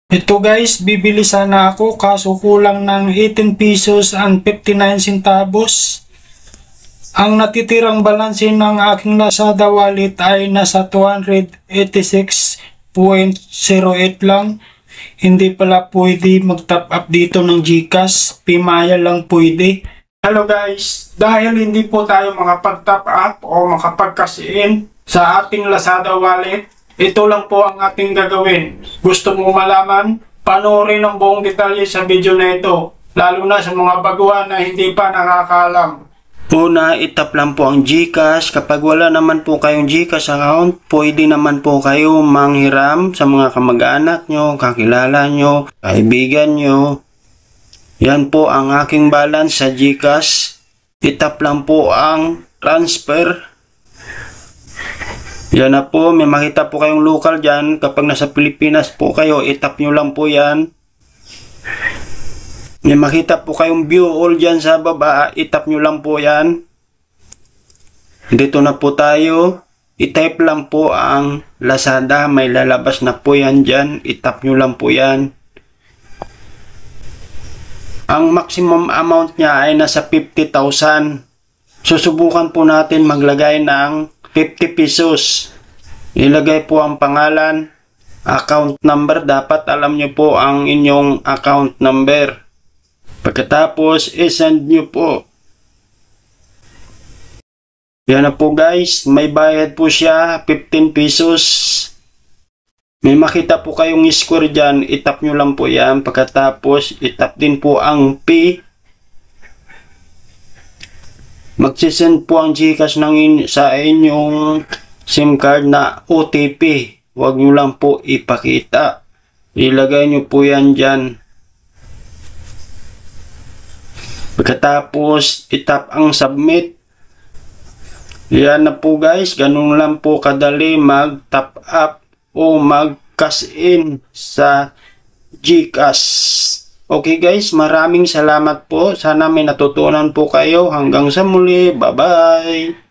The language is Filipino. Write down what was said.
Ito guys, bibili sana ako kaso kulang ng 18 pesos and 59 centavos. Ang natitirang balanse ng aking Lazada wallet ay nasa 286.08 lang. Hindi pala pwede mag-top up dito ng GCash, Pimaya lang pwede. Hello guys, dahil hindi po tayo makapag-top up o makapag-cash in sa ating Lazada wallet, ito lang po ang ating gagawin. Gusto mo malaman? Panoorin ang buong detalye sa video na ito, lalo na sa mga baguhan na hindi pa nakakaalam. Una, itap lang po ang GCash. Kapag wala naman po kayong GCash account, pwede naman po kayo manghiram sa mga kamag-anak nyo, kakilala nyo, kaibigan nyo. Yan po ang aking balance sa GCash. Itap lang po ang transfer. Yan na po, may makita po kayong local dyan. Kapag nasa Pilipinas po kayo, itap nyo lang po yan. May makita po kayong view all dyan sa baba, itap nyo lang po yan. Dito na po tayo. I-type lang po ang Lazada, may lalabas na po yan dyan. Itap nyo lang po yan. Ang maximum amount niya ay nasa 50,000. Susubukan po natin maglagay ng 50 pesos. Ilagay po ang pangalan, account number. Dapat alam nyo po ang inyong account number. Pagkatapos, isend nyo po. Yan na po guys. May bayad po siya, 15 pesos. May makita po kayong square dyan. Itap nyo lang po yan. Pagkatapos, itap din po ang P. Magsisend po ang GCash sa inyong SIM card na OTP. Huwag nyo lang po ipakita. Ilagay nyo po yan dyan. Pagkatapos, itap ang submit. Yan na po guys. Ganun lang po kadali mag-top up o mag-cash in sa GCash. Okay guys, maraming salamat po. Sana may natutunan po kayo. Hanggang sa muli. Bye-bye!